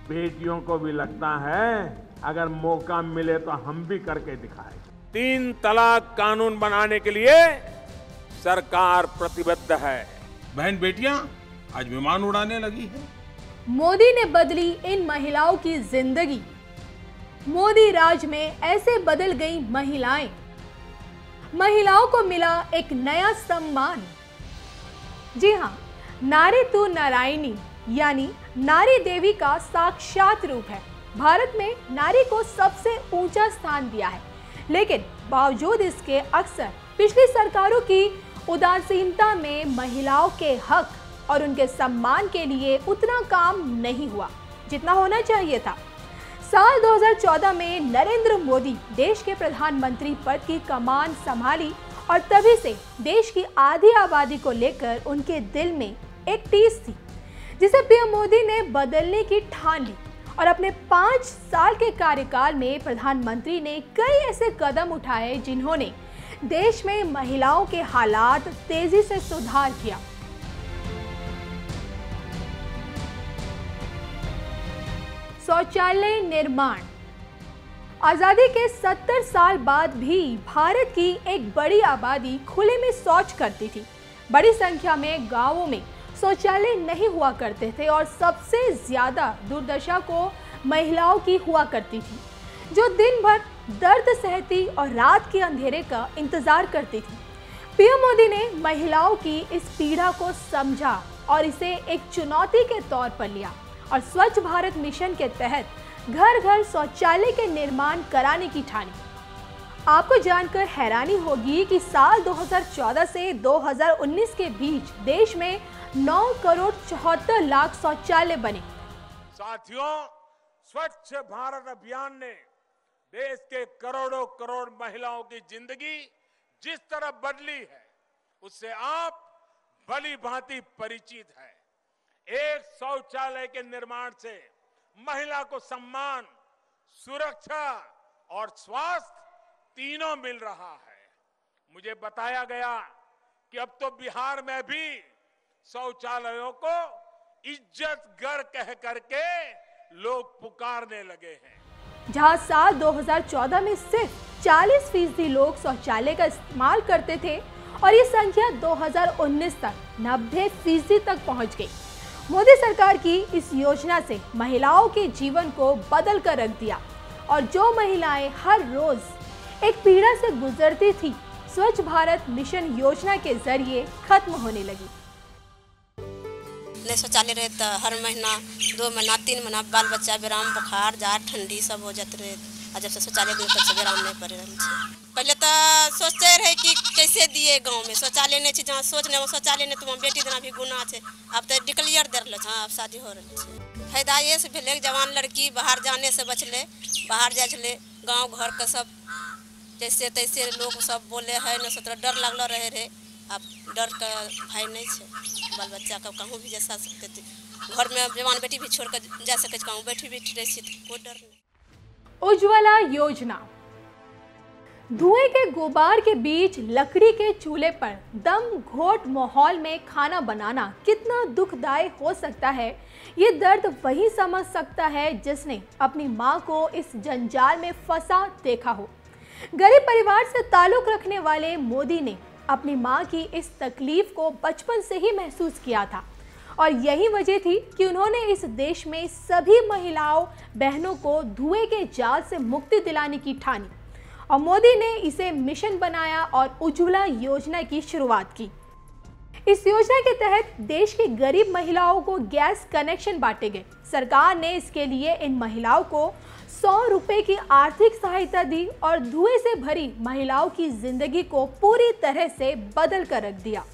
बेटियों को भी लगता है अगर मौका मिले तो हम भी करके दिखाएं। 3 तलाक कानून बनाने के लिए सरकार प्रतिबद्ध है। बहन बेटियां आज विमान उड़ाने लगी है। मोदी ने बदली इन महिलाओं की जिंदगी। मोदी राज में ऐसे बदल गई महिलाएं। महिलाओं को मिला एक नया सम्मान। जी हाँ, नारी तू नारायणी यानी नारी देवी का साक्षात रूप है। भारत में नारी को सबसे ऊंचा स्थान दिया है, लेकिन बावजूद इसके अक्सर पिछली सरकारों की उदासीनता में महिलाओं के हक और उनके सम्मान के लिए उतना काम नहीं हुआ जितना होना चाहिए था। साल 2014 में नरेंद्र मोदी देश के प्रधानमंत्री पद की कमान संभाली और तभी से देश की आधी आबादी को लेकर उनके दिल में एक टीस थी, जिसे पीएम मोदी ने बदलने की ठान ली। और अपने 5 साल के कार्यकाल में प्रधानमंत्री ने कई ऐसे कदम उठाए जिन्होंने देश में महिलाओं के हालात तेजी से सुधार किया। शौचालय निर्माण। आजादी के 70 साल बाद भी भारत की एक बड़ी आबादी खुले में शौच करती थी। बड़ी संख्या में गांवों में शौचालय नहीं हुआ करते थे और सबसे ज्यादा दुर्दशा को महिलाओं की हुआ करती थी, जो दिन भर दर्द सहती और रात के अंधेरे का इंतजार करती थी। पीएम मोदी ने महिलाओं की इस पीड़ा को समझा और इसे एक चुनौती के तौर पर लिया और स्वच्छ भारत मिशन के तहत घर घर शौचालय के निर्माण कराने की ठानी। आपको जानकर हैरानी होगी कि साल 2014 से 2019 के बीच देश में 9 करोड़ 74 लाख शौचालय बने। साथियों, स्वच्छ भारत अभियान ने देश के करोड़ों करोड़ महिलाओं की जिंदगी जिस तरह बदली है, उससे आप भली भांति परिचित है। एक शौचालय के निर्माण से महिला को सम्मान, सुरक्षा और स्वास्थ्य तीनों मिल रहा है। मुझे बताया गया कि अब तो बिहार में भी शौचालयों को इज्जत घर कह करके लोग पुकारने लगे हैं। जहां साल 2014 में सिर्फ 40% लोग शौचालय का इस्तेमाल करते थे और ये संख्या 2019 तक 90% तक पहुंच गई। मोदी सरकार की इस योजना से महिलाओं के जीवन को बदल कर रख दिया और जो महिलाएं हर रोज एक पीड़ा से गुजरती थी, स्वच्छ भारत मिशन योजना के जरिए खत्म होने लगी। नहीं शौचालय रहे तो हर महीना 2 महीना 3 महीना बाल बच्चा बेराम बुखार जाड़ ठंडी सब हो जाते रहे। और जब से शौचालय दिए तब से बेराम नहीं पड़े रहे। पहले तो सोचते रहे कि कैसे दिए गांव में शौचालय नहीं जहाँ सोच नहीं शौचालय नहीं तो बेटी देना भी गुना है। अब तो डिक्लेयर दे रहे अब शादी हो रही है। फायदा ये से भेले जवान लड़की बाहर जाने से बचले, बाहर जाए गाँव घर का सब जैसे तैसे लोग सब बोले है न सोच डर लगल रहे। अब डर का भाई नहीं है, बाल बच्चा का कहूँ भी जा सकते थे। घर में जवान बेटी भी छोड़ कर जा सके, कहूँ बैठी भी रही तो कोई डर नहीं। उज्ज्वला योजना। धुएं के गुबार के बीच लकड़ी के चूल्हे पर दम घोट माहौल में खाना बनाना कितना दुखदायी हो सकता है, ये दर्द वही समझ सकता है जिसने अपनी माँ को इस जंजाल में फंसा देखा हो। गरीब परिवार से ताल्लुक रखने वाले मोदी ने अपनी मां की इस तकलीफ को बचपन से ही महसूस किया था और यही वजह थी कि उन्होंने इस देश में सभी महिलाओं बहनों को धुएं के जाल से मुक्ति दिलाने की ठानी और मोदी ने इसे मिशन बनाया और उज्ज्वला योजना की शुरुआत की। इस योजना के तहत देश की गरीब महिलाओं को गैस कनेक्शन बांटे गए। सरकार ने इसके लिए इन महिलाओं को 100 रुपए की आर्थिक सहायता दी और धुएं से भरी महिलाओं की जिंदगी को पूरी तरह से बदल कर रख दिया।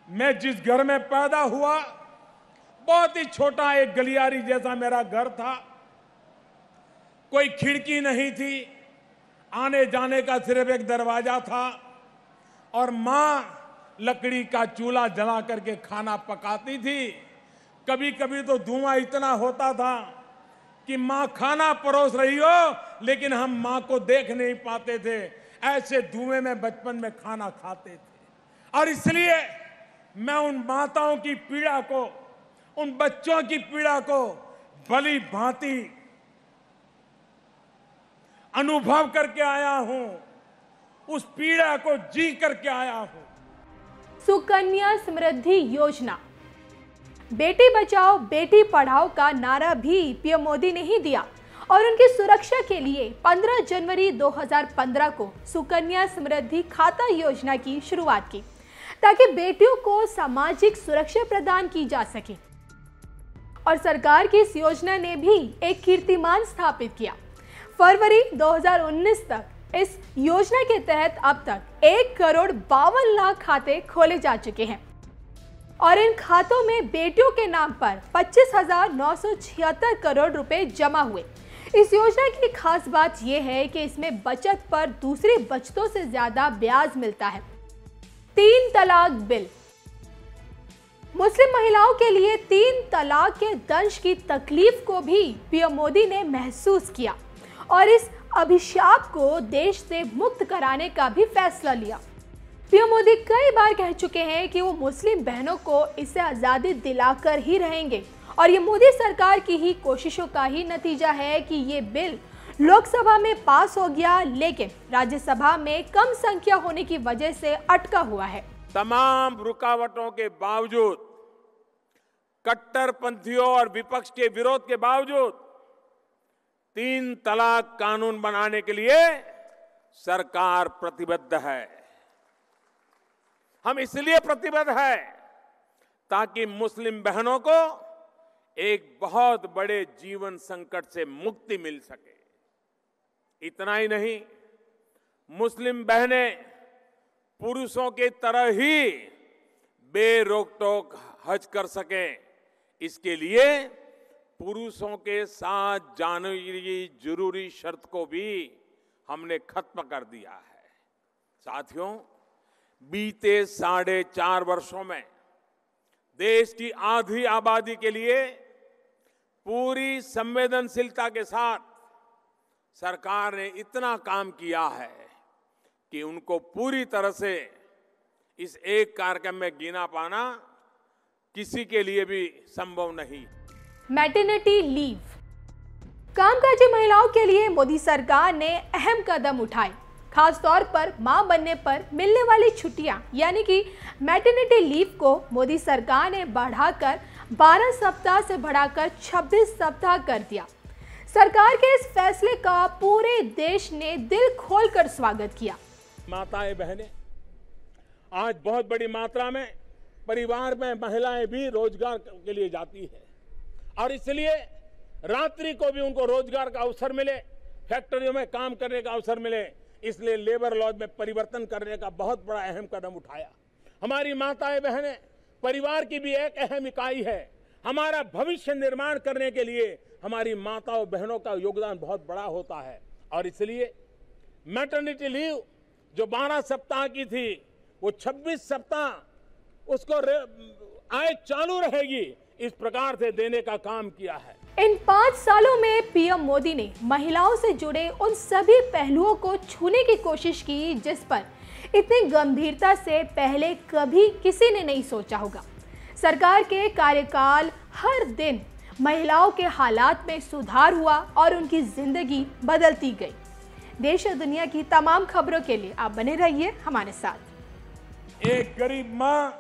मैं जिस घर में पैदा हुआ, बहुत ही छोटा एक गलियारी जैसा मेरा घर था। कोई खिड़की नहीं थी, आने जाने का सिर्फ एक दरवाजा था और मां लकड़ी का चूल्हा जला करके खाना पकाती थी। कभी कभी तो धुआं इतना होता था कि मां खाना परोस रही हो लेकिन हम मां को देख नहीं पाते थे। ऐसे धुएं में बचपन में खाना खाते थे और इसलिए मैं उन माताओं की पीड़ा को, उन बच्चों की पीड़ा को भली भांति अनुभव करके आया हूं, उस पीड़ा को जी करके आया हूं। सुकन्या समृद्धि योजना, बेटी बचाओ बेटी पढ़ाओ का नारा भी पीएम मोदी ने ही दिया और उनकी सुरक्षा के लिए 15 जनवरी 2015 को सुकन्या समृद्धि खाता योजना की शुरुआत की ताकि बेटियों को सामाजिक सुरक्षा प्रदान की जा सके। और सरकार की इस योजना ने भी एक कीर्तिमान स्थापित किया। फरवरी 2019 तक इस योजना के तहत अब तक 1,52 लाख खाते खोले जा चुके हैं और इन खातों में बेटियों के नाम पर 25,976 करोड़ रुपए जमा हुए। इस योजना की खास बात यह है कि इसमें बचत पर दूसरी बचतों से ज्यादा ब्याज मिलता है। 3 तलाक बिल, मुस्लिम महिलाओं के लिए 3 तलाक के दंश की तकलीफ को भी पीएम मोदी ने महसूस किया और इस अभिशाप को देश से मुक्त कराने का भी फैसला लिया। पीएम मोदी कई बार कह चुके हैं कि वो मुस्लिम बहनों को इससे आजादी दिलाकर ही रहेंगे और ये मोदी सरकार की ही कोशिशों का ही नतीजा है कि ये बिल लोकसभा में पास हो गया, लेकिन राज्यसभा में कम संख्या होने की वजह से अटका हुआ है। तमाम रुकावटों के बावजूद, कट्टरपंथियों और विपक्ष के विरोध के बावजूद 3 तलाक कानून बनाने के लिए सरकार प्रतिबद्ध है। हम इसलिए प्रतिबद्ध है ताकि मुस्लिम बहनों को एक बहुत बड़े जीवन संकट से मुक्ति मिल सके। इतना ही नहीं, मुस्लिम बहनें पुरुषों की तरह ही बेरोक-टोक हज कर सकें, इसके लिए पुरुषों के साथ जाने की जरूरी शर्त को भी हमने खत्म कर दिया है। साथियों, बीते 4.5 वर्षों में देश की आधी आबादी के लिए पूरी संवेदनशीलता के साथ सरकार ने इतना काम किया है कि उनको पूरी तरह से इस एक कार्यक्रम में गिना पाना किसी के लिए भी संभव नहीं। मैटरनिटी लीव, कामकाजी महिलाओं के लिए मोदी सरकार ने अहम कदम उठाए। खास तौर पर मां बनने पर मिलने वाली छुट्टियां यानी कि मैटरनिटी लीव को मोदी सरकार ने बढ़ाकर 12 सप्ताह से बढ़ाकर 26 सप्ताह कर दिया। सरकार के इस फैसले का पूरे देश ने दिल खोलकर स्वागत किया। माताएं बहनें, आज बहुत बड़ी मात्रा में परिवार में महिलाएं भी रोजगार के लिए जाती है और इसलिए रात्रि को भी उनको रोजगार का अवसर मिले, फैक्ट्रियों में काम करने का अवसर मिले, इसलिए लेबर लॉ में परिवर्तन करने का बहुत बड़ा अहम कदम उठाया। हमारी माताएं बहनें परिवार की भी एक अहम इकाई है। हमारा भविष्य निर्माण करने के लिए हमारी माताओं बहनों का योगदान बहुत बड़ा होता है और इसलिए मैटरनिटी लीव जो 12 सप्ताह की थी वो 26 सप्ताह उसको आय चालू रहेगी, इस प्रकार से देने का काम किया है। इन 5 सालों में पीएम मोदी ने महिलाओं से जुड़े उन सभी पहलुओं को छूने की कोशिश की जिस पर इतनी गंभीरता से पहले कभी किसी ने नहीं सोचा होगा। सरकार के कार्यकाल हर दिन महिलाओं के हालात में सुधार हुआ और उनकी जिंदगी बदलती गई। देश और दुनिया की तमाम खबरों के लिए आप बने रहिए हमारे साथ। एक गरीब मां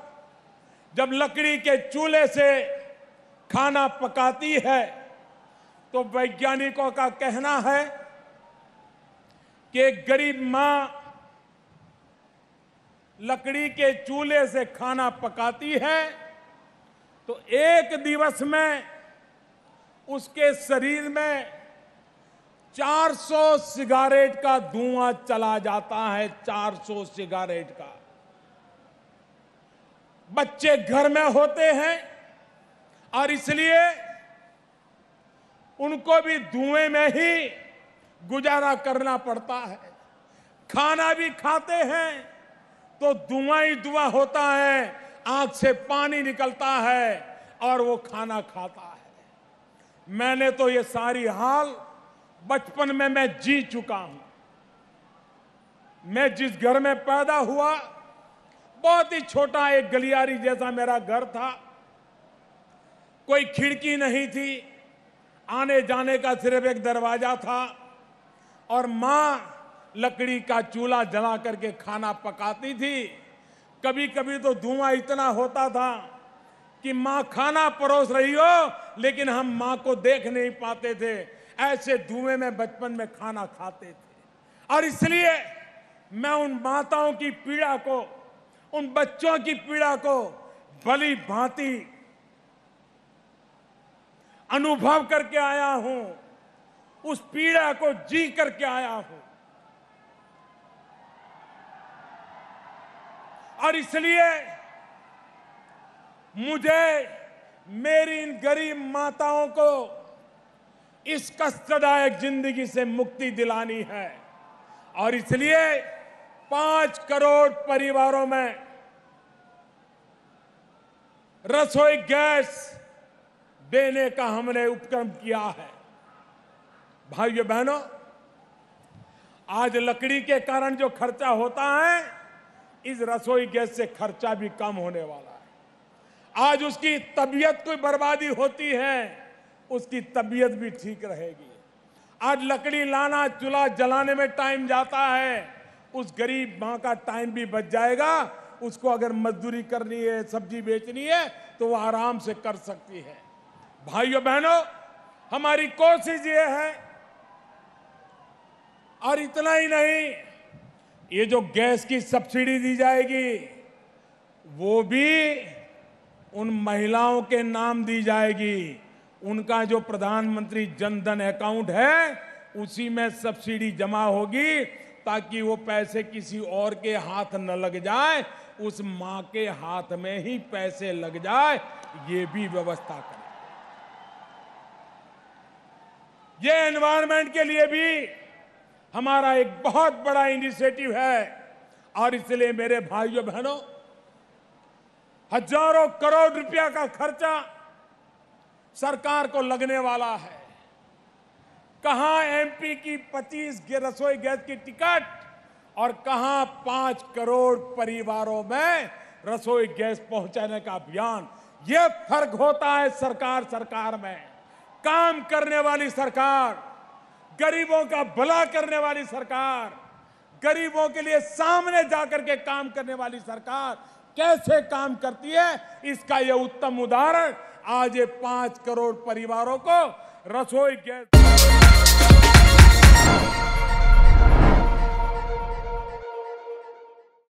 जब लकड़ी के चूल्हे से खाना पकाती है तो वैज्ञानिकों का कहना है कि एक गरीब मां लकड़ी के चूल्हे से खाना पकाती है तो एक दिवस में उसके शरीर में 400 सिगारेट का धुआं चला जाता है। 400 सिगारेट का। बच्चे घर में होते हैं और इसलिए उनको भी धुएं में ही गुजारा करना पड़ता है। खाना भी खाते हैं तो धुआं ही धुआं होता है, आंख से पानी निकलता है और वो खाना खाता है। मैंने तो ये सारी हाल बचपन में मैं जी चुका हूं। मैं जिस घर में पैदा हुआ बहुत ही छोटा एक गलियारी जैसा मेरा घर था, कोई खिड़की नहीं थी आने जाने का सिर्फ एक दरवाजा था और मां लकड़ी का चूल्हा जला करके खाना पकाती थी। कभी कभी तो धुआं इतना होता था कि मां खाना परोस रही हो लेकिन हम मां को देख नहीं पाते थे। ऐसे धुएं में बचपन में खाना खाते थे। और इसलिए मैं उन माताओं की पीड़ा को, उन बच्चों की पीड़ा को भली भांति अनुभव करके आया हूं, उस पीड़ा को जी करके आया हूं। और इसलिए मुझे मेरी इन गरीब माताओं को इस कष्टदायक जिंदगी से मुक्ति दिलानी है। और इसलिए 5 करोड़ परिवारों में रसोई गैस देने का हमने उपक्रम किया है। भाइयों बहनों, आज लकड़ी के कारण जो खर्चा होता है, इस रसोई गैस से खर्चा भी कम होने वाला है। आज उसकी तबीयत कोई बर्बादी होती है, उसकी तबीयत भी ठीक रहेगी। आज लकड़ी लाना, चूल्हा जलाने में टाइम जाता है, उस गरीब मां का टाइम भी बच जाएगा। उसको अगर मजदूरी करनी है, सब्जी बेचनी है, तो वो आराम से कर सकती है। भाइयों बहनों, हमारी कोशिश ये है, और इतना ही नहीं, ये जो गैस की सब्सिडी दी जाएगी वो भी उन महिलाओं के नाम दी जाएगी। उनका जो प्रधानमंत्री जन धन अकाउंट है उसी में सब्सिडी जमा होगी, ताकि वो पैसे किसी और के हाथ न लग जाए, उस मां के हाथ में ही पैसे लग जाए, ये भी व्यवस्था करें। ये एनवायरनमेंट के लिए भी हमारा एक बहुत बड़ा इनिशिएटिव है। और इसलिए मेरे भाइयों बहनों, हजारों करोड़ रुपया का खर्चा सरकार को लगने वाला है। कहां एमपी की 25 रसोई गैस की टिकट और कहां 5 करोड़ परिवारों में रसोई गैस पहुंचाने का अभियान। यह फर्क होता है सरकार में। काम करने वाली सरकार, गरीबों का भला करने वाली सरकार, गरीबों के लिए सामने जाकर के काम करने वाली सरकार कैसे काम करती है, इसका यह उत्तम उदाहरण आज ये 5 करोड़ परिवारों को रसोई गैस